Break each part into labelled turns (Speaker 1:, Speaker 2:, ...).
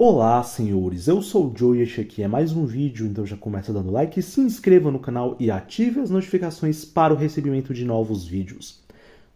Speaker 1: Olá, senhores, eu sou o Joe e este aqui é mais um vídeo, então já começa dando like, se inscreva no canal e ative as notificações para o recebimento de novos vídeos.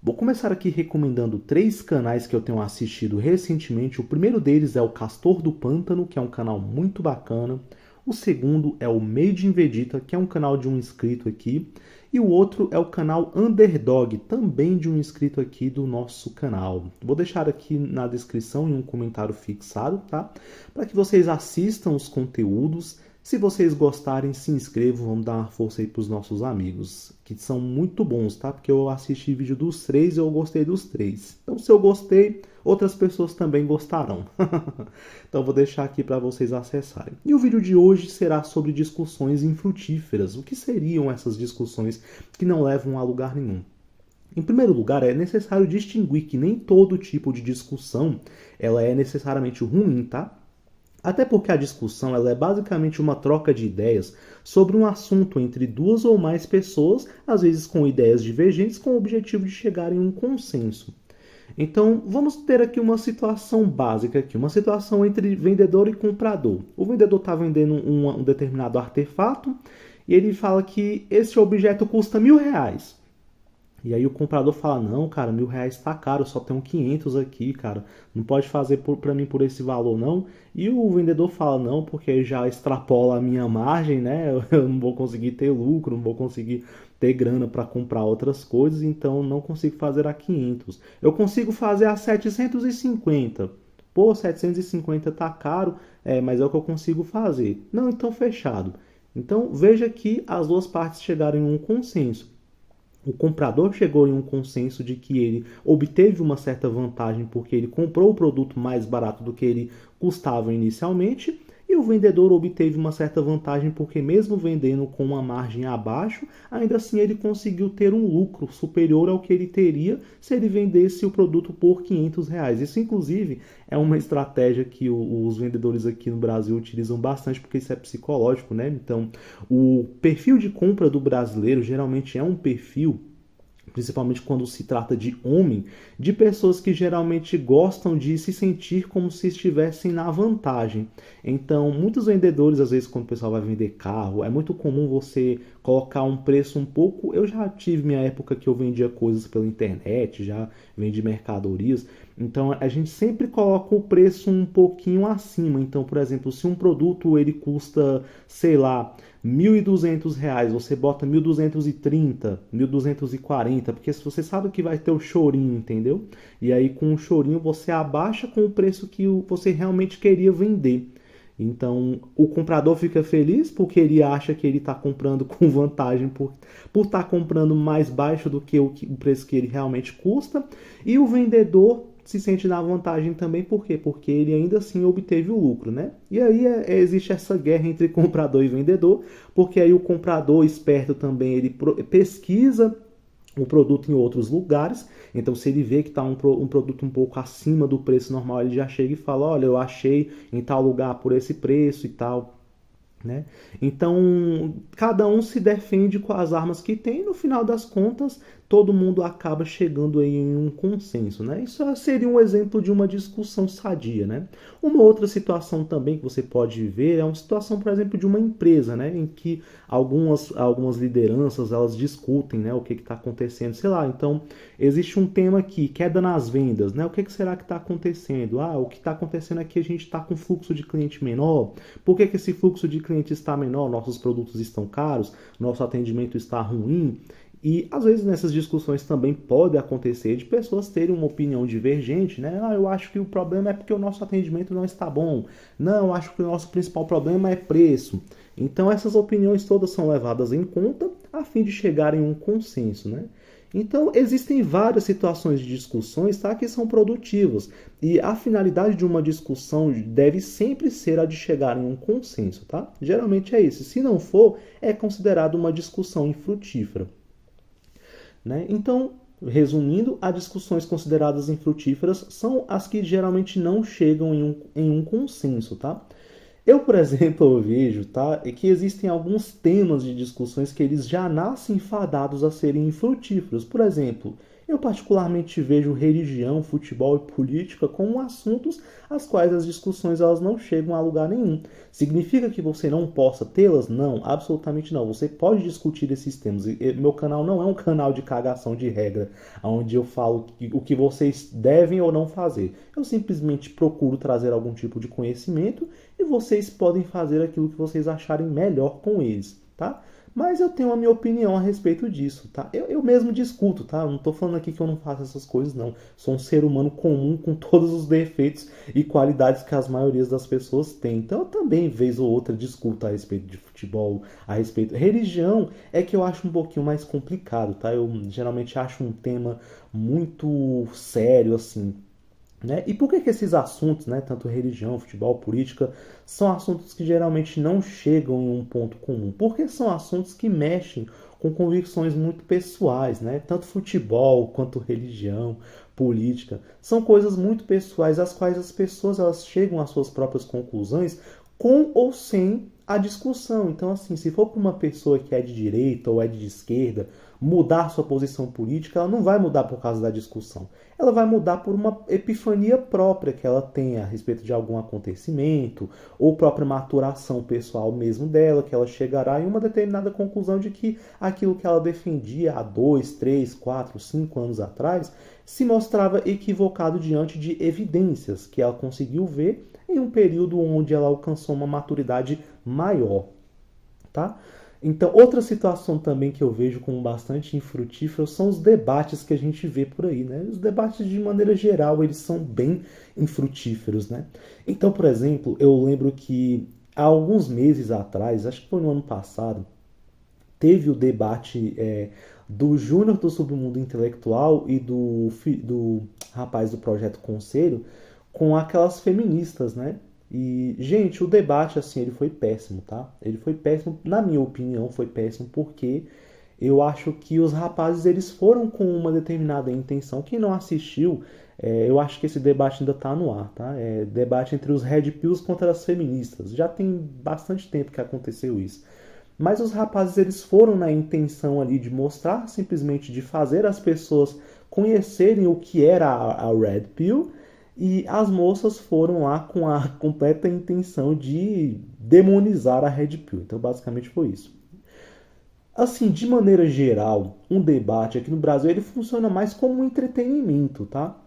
Speaker 1: Vou começar aqui recomendando 3 canais que eu tenho assistido recentemente. O primeiro deles é o Castor do Pântano, que é um canal muito bacana. O segundo é o Made in Vegeta, que é um canal de um inscrito aqui. E o outro é o canal Underdog, também de um inscrito aqui do nosso canal. Vou deixar aqui na descrição em um comentário fixado, tá? Para que vocês assistam os conteúdos. Se vocês gostarem, se inscrevam, vamos dar uma força aí para os nossos amigos, que são muito bons, tá? Porque eu assisti vídeo dos 3 e eu gostei dos 3. Então, se eu gostei, outras pessoas também gostarão. Então, vou deixar aqui para vocês acessarem. E o vídeo de hoje será sobre discussões infrutíferas. O que seriam essas discussões que não levam a lugar nenhum? Em primeiro lugar, é necessário distinguir que nem todo tipo de discussão ela é necessariamente ruim, tá? Até porque a discussão ela é basicamente uma troca de ideias sobre um assunto entre duas ou mais pessoas, às vezes com ideias divergentes, com o objetivo de chegar em um consenso. Então, vamos ter aqui uma situação básica, aqui, uma situação entre vendedor e comprador. O vendedor está vendendo um determinado artefato e ele fala que esse objeto custa R$ 1.000. E aí o comprador fala, não, cara, R$ 1.000 tá caro, eu só tenho 500 aqui, cara. Não pode fazer pra mim por esse valor, não. E o vendedor fala, não, porque já extrapola a minha margem, né? Eu não vou conseguir ter lucro, não vou conseguir ter grana para comprar outras coisas, então não consigo fazer a 500. Eu consigo fazer a 750. Pô, 750 tá caro, mas é o que eu consigo fazer. Não, então fechado. Então veja que as duas partes chegaram em um consenso. O comprador chegou em um consenso de que ele obteve uma certa vantagem porque ele comprou o produto mais barato do que ele custava inicialmente, e o vendedor obteve uma certa vantagem porque, mesmo vendendo com uma margem abaixo, ainda assim ele conseguiu ter um lucro superior ao que ele teria se ele vendesse o produto por R$ 500. Isso, inclusive, é uma estratégia que os vendedores aqui no Brasil utilizam bastante porque isso é psicológico, né? Então, o perfil de compra do brasileiro geralmente é um perfil, principalmente quando se trata de homem, de pessoas que geralmente gostam de se sentir como se estivessem na vantagem. Então, muitos vendedores, às vezes, quando o pessoal vai vender carro, é muito comum você colocar um preço um pouco. Eu já tive minha época que eu vendia coisas pela internet, já vendi mercadorias. Então, a gente sempre coloca o preço um pouquinho acima. Então, por exemplo, se um produto ele custa, sei lá, R$ 1.200, você bota 1.230, 1.240, porque se você sabe que vai ter o chorinho, entendeu? E aí com o chorinho você abaixa com o preço que você realmente queria vender. Então o comprador fica feliz porque ele acha que ele está comprando com vantagem por estar comprando mais baixo do que o preço que ele realmente custa. E o vendedor se sente na vantagem também, por quê? Porque ele ainda assim obteve o lucro, né? E aí existe essa guerra entre comprador e vendedor, porque aí o comprador esperto também, ele pesquisa o produto em outros lugares. Então, se ele vê que está um produto um pouco acima do preço normal, ele já chega e fala, olha, eu achei em tal lugar por esse preço e tal. Né? Então, cada um se defende com as armas que tem e no final das contas, todo mundo acaba chegando aí em um consenso. Né? Isso seria um exemplo de uma discussão sadia. Né? Uma outra situação também que você pode ver é uma situação, por exemplo, de uma empresa, né? Em que algumas lideranças elas discutem, né? O que está acontecendo. Sei lá, então existe um tema aqui, queda nas vendas. Né? O que será que está acontecendo? O que está acontecendo é que a gente está com fluxo de cliente menor. Por que esse fluxo de cliente está menor? Nossos produtos estão caros? Nosso atendimento está ruim? E às vezes nessas discussões também pode acontecer de pessoas terem uma opinião divergente, né? Eu acho que o problema é porque o nosso atendimento não está bom. Não, eu acho que o nosso principal problema é preço. Então essas opiniões todas são levadas em conta a fim de chegar em um consenso, né? Então, existem várias situações de discussões, tá, que são produtivas. E a finalidade de uma discussão deve sempre ser a de chegar em um consenso, tá? Geralmente é isso. Se não for, é considerado uma discussão infrutífera. Né? Então, resumindo, as discussões consideradas infrutíferas são as que geralmente não chegam em um consenso, tá? Eu, por exemplo, eu vejo, tá, que existem alguns temas de discussões que eles já nascem fadados a serem infrutíferos. Por exemplo, Eu particularmente vejo religião, futebol e política como assuntos às quais as discussões elas não chegam a lugar nenhum. Significa que você não possa tê-las? Não, absolutamente não. Você pode discutir esses temas. Meu canal não é um canal de cagação de regra, onde eu falo o que vocês devem ou não fazer. Eu simplesmente procuro trazer algum tipo de conhecimento e vocês podem fazer aquilo que vocês acharem melhor com eles, tá? Mas eu tenho a minha opinião a respeito disso, tá? Eu mesmo discuto, tá? Eu não tô falando aqui que eu não faço essas coisas, não. Sou um ser humano comum com todos os defeitos e qualidades que as maiorias das pessoas têm. Então eu também, vez ou outra, discuto a respeito de futebol, a respeito... Religião é que eu acho um pouquinho mais complicado, tá? Eu geralmente acho um tema muito sério, assim, né? E por que esses assuntos, né, tanto religião, futebol, política, são assuntos que geralmente não chegam em um ponto comum? Porque são assuntos que mexem com convicções muito pessoais, né? Tanto futebol quanto religião, política, são coisas muito pessoais às quais as pessoas elas chegam às suas próprias conclusões com ou sem a discussão. Então, assim, se for para uma pessoa que é de direita ou é de esquerda mudar sua posição política, ela não vai mudar por causa da discussão. Ela vai mudar por uma epifania própria que ela tem a respeito de algum acontecimento, ou própria maturação pessoal mesmo dela, que ela chegará em uma determinada conclusão de que aquilo que ela defendia há 2, 3, 4, 5 anos atrás se mostrava equivocado diante de evidências que ela conseguiu ver em um período onde ela alcançou uma maturidade maior, tá? Então, outra situação também que eu vejo como bastante infrutífera são os debates que a gente vê por aí, né? Os debates, de maneira geral, eles são bem infrutíferos, né? Então, por exemplo, eu lembro que há alguns meses atrás, acho que foi no ano passado, teve o debate do Júnior do Submundo Intelectual e do rapaz do Projeto Conselho com aquelas feministas, né? E, gente, o debate, assim, ele foi péssimo, tá? Ele foi péssimo, na minha opinião, foi péssimo porque eu acho que os rapazes, eles foram com uma determinada intenção. Quem não assistiu, eu acho que esse debate ainda tá no ar, tá? É debate entre os Red Pills contra as feministas. Já tem bastante tempo que aconteceu isso. Mas os rapazes, eles foram na intenção ali de mostrar, simplesmente de fazer as pessoas conhecerem o que era a Red Pill, e as moças foram lá com a completa intenção de demonizar a Red Pill. Então, basicamente foi isso. Assim, de maneira geral, um debate aqui no Brasil ele funciona mais como um entretenimento, tá?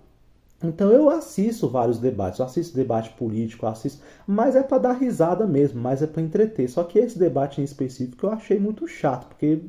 Speaker 1: Então eu assisto vários debates, eu assisto debate político, eu assisto, mas é para dar risada mesmo, mas é para entreter. Só que esse debate em específico eu achei muito chato, porque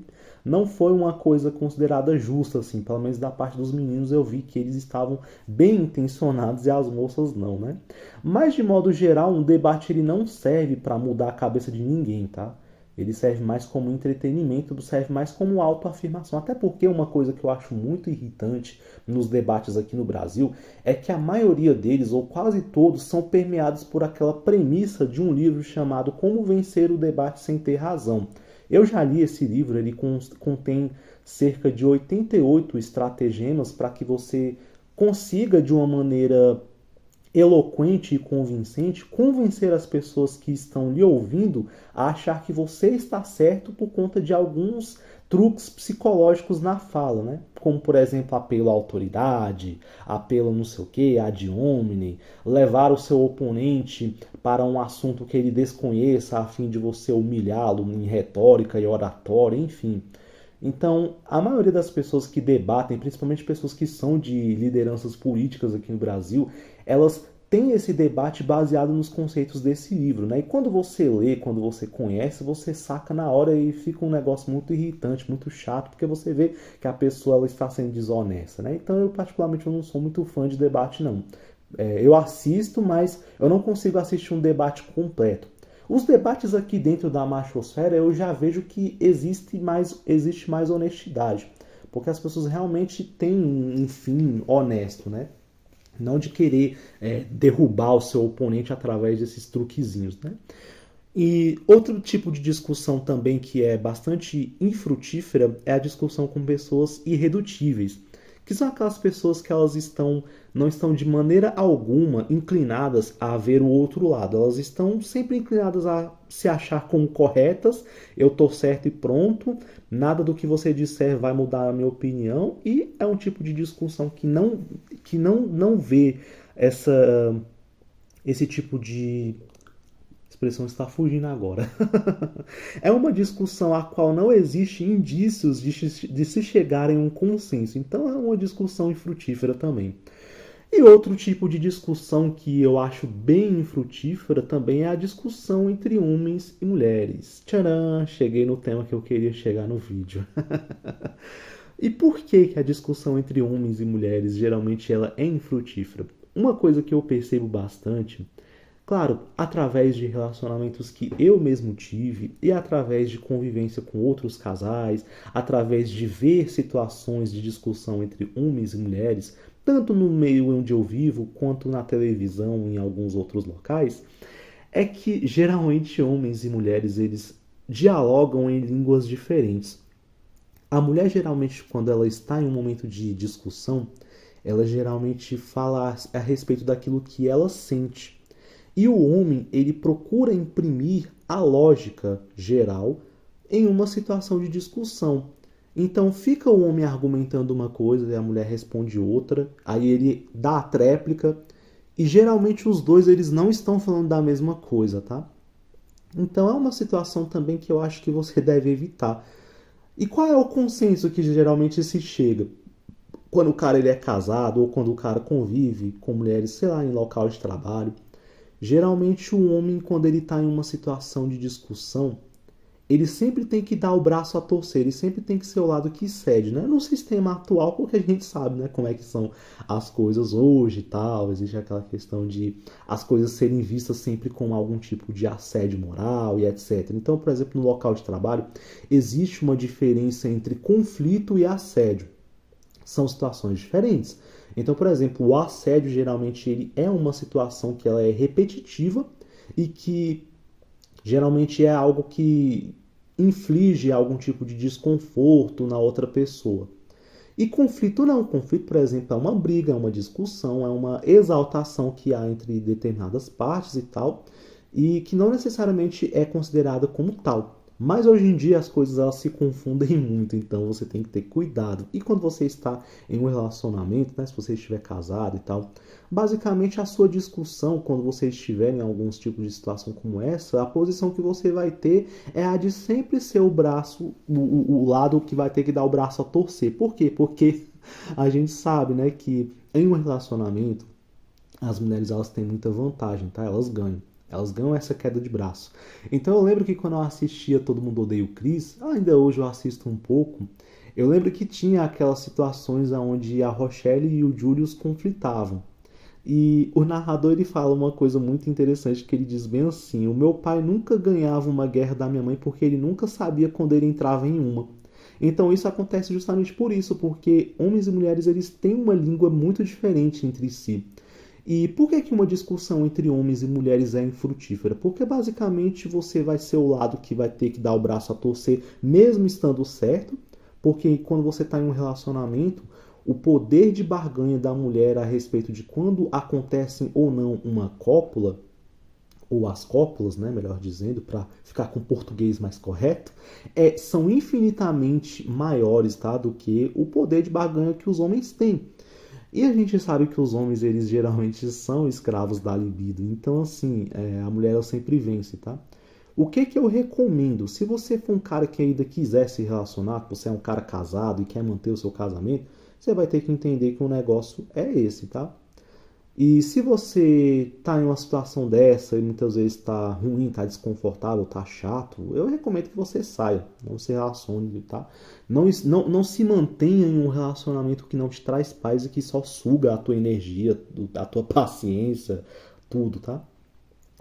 Speaker 1: não foi uma coisa considerada justa, assim, pelo menos da parte dos meninos eu vi que eles estavam bem intencionados e as moças não, né? Mas de modo geral, um debate ele não serve para mudar a cabeça de ninguém, tá? Ele serve mais como entretenimento, serve mais como autoafirmação. Até porque uma coisa que eu acho muito irritante nos debates aqui no Brasil é que a maioria deles, ou quase todos, são permeados por aquela premissa de um livro chamado Como Vencer o Debate Sem Ter Razão. Eu já li esse livro, ele contém cerca de 88 estratagemas para que você consiga, de uma maneira eloquente e convincente, convencer as pessoas que estão lhe ouvindo a achar que você está certo por conta de alguns truques psicológicos na fala, né? Como, por exemplo, apelo à autoridade, apelo não sei o que, ad hominem, levar o seu oponente para um assunto que ele desconheça a fim de você humilhá-lo em retórica e oratória, enfim. Então, a maioria das pessoas que debatem, principalmente pessoas que são de lideranças políticas aqui no Brasil, elas têm esse debate baseado nos conceitos desse livro, né? E quando você lê, quando você conhece, você saca na hora e fica um negócio muito irritante, muito chato, porque você vê que a pessoa ela está sendo desonesta, né? Então, eu particularmente não sou muito fã de debate, não. Eu assisto, mas eu não consigo assistir um debate completo. Os debates aqui dentro da machosfera eu já vejo que existe mais honestidade, porque as pessoas realmente têm um fim honesto, né? Não de querer derrubar o seu oponente através desses truquezinhos, né? E outro tipo de discussão também que é bastante infrutífera é a discussão com pessoas irredutíveis, que são aquelas pessoas que não estão de maneira alguma inclinadas a ver o outro lado. Elas estão sempre inclinadas a se achar como corretas, eu tô certo e pronto, nada do que você disser vai mudar a minha opinião, e é um tipo de discussão que não vê esse tipo de expressão está fugindo agora. É uma discussão a qual não existe indícios de se chegar em um consenso. Então é uma discussão infrutífera também. E outro tipo de discussão que eu acho bem infrutífera também é a discussão entre homens e mulheres. Tcharam! Cheguei no tema que eu queria chegar no vídeo. E por que a discussão entre homens e mulheres geralmente ela é infrutífera? Uma coisa que eu percebo bastante, claro, através de relacionamentos que eu mesmo tive e através de convivência com outros casais, através de ver situações de discussão entre homens e mulheres, tanto no meio onde eu vivo quanto na televisão e em alguns outros locais, é que geralmente homens e mulheres eles dialogam em línguas diferentes. A mulher geralmente quando ela está em um momento de discussão, ela geralmente fala a respeito daquilo que ela sente. E o homem, ele procura imprimir a lógica geral em uma situação de discussão. Então fica o homem argumentando uma coisa e a mulher responde outra, aí ele dá a tréplica e geralmente os dois eles não estão falando da mesma coisa, tá? Então é uma situação também que eu acho que você deve evitar. E qual é o consenso que geralmente se chega? Quando o cara ele é casado ou quando o cara convive com mulheres, sei lá, em local de trabalho. Geralmente o homem, quando ele está em uma situação de discussão, ele sempre tem que dar o braço a torcer, ele sempre tem que ser o lado que cede, né? No sistema atual, porque a gente sabe, né, como é que são as coisas hoje e tal, existe aquela questão de as coisas serem vistas sempre com algum tipo de assédio moral e etc. Então, por exemplo, no local de trabalho, existe uma diferença entre conflito e assédio. São situações diferentes. Então, por exemplo, o assédio geralmente ele é uma situação que ela é repetitiva e que geralmente é algo que inflige algum tipo de desconforto na outra pessoa. E conflito não. Conflito, por exemplo, é uma briga, é uma discussão, é uma exaltação que há entre determinadas partes e tal, e que não necessariamente é considerada como tal. Mas hoje em dia as coisas elas se confundem muito, então você tem que ter cuidado. E quando você está em um relacionamento, né, se você estiver casado e tal, basicamente a sua discussão, quando você estiver em alguns tipos de situação como essa, a posição que você vai ter é a de sempre ser o braço, o lado que vai ter que dar o braço a torcer. Por quê? Porque a gente sabe, né, que em um relacionamento as mulheres elas têm muita vantagem, tá? Elas ganham. Elas ganham essa queda de braço. Então eu lembro que quando eu assistia Todo Mundo Odeia o Chris, ainda hoje eu assisto um pouco, eu lembro que tinha aquelas situações onde a Rochelle e o Julius conflitavam. E o narrador ele fala uma coisa muito interessante que ele diz bem assim: o meu pai nunca ganhava uma guerra da minha mãe porque ele nunca sabia quando ele entrava em uma. Então isso acontece justamente por isso, porque homens e mulheres eles têm uma língua muito diferente entre si. E por que uma discussão entre homens e mulheres é infrutífera? Porque basicamente você vai ser o lado que vai ter que dar o braço a torcer, mesmo estando certo, porque quando você está em um relacionamento, o poder de barganha da mulher a respeito de quando acontece ou não uma cópula, ou as cópulas, né, melhor dizendo, para ficar com o português mais correto, são infinitamente maiores, tá, do que o poder de barganha que os homens têm. E a gente sabe que os homens, eles geralmente são escravos da libido. Então, assim, a mulher ela sempre vence, tá? O que eu recomendo? Se você for um cara que ainda quiser se relacionar, que você é um cara casado e quer manter o seu casamento, você vai ter que entender que o negócio é esse, tá? E se você tá em uma situação dessa e muitas vezes tá ruim, tá desconfortável, tá chato, eu recomendo que você saia, não se relacione, tá? Não se mantenha em um relacionamento que não te traz paz e que só suga a tua energia, a tua paciência, tudo, tá?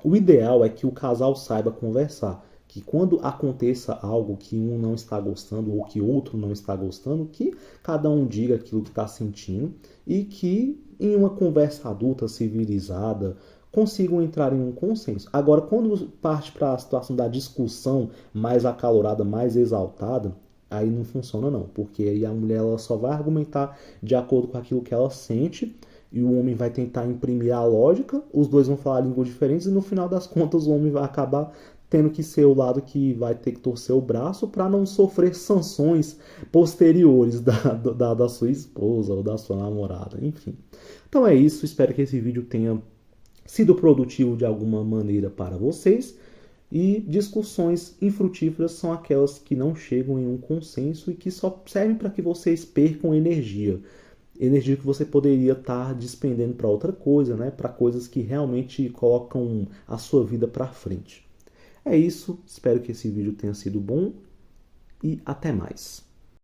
Speaker 1: O ideal é que o casal saiba conversar, que quando aconteça algo que um não está gostando ou que outro não está gostando, que cada um diga aquilo que está sentindo e que em uma conversa adulta, civilizada, consigam entrar em um consenso. Agora, quando parte para a situação da discussão mais acalorada, mais exaltada, aí não funciona não, porque aí a mulher ela só vai argumentar de acordo com aquilo que ela sente e o homem vai tentar imprimir a lógica, os dois vão falar línguas diferentes e no final das contas o homem vai acabar tendo que ser o lado que vai ter que torcer o braço para não sofrer sanções posteriores da sua esposa ou da sua namorada, enfim. Então é isso, espero que esse vídeo tenha sido produtivo de alguma maneira para vocês. E discussões infrutíferas são aquelas que não chegam em um consenso e que só servem para que vocês percam energia. Energia que você poderia estar despendendo para outra coisa, né? Para coisas que realmente colocam a sua vida para frente. É isso, espero que esse vídeo tenha sido bom e até mais.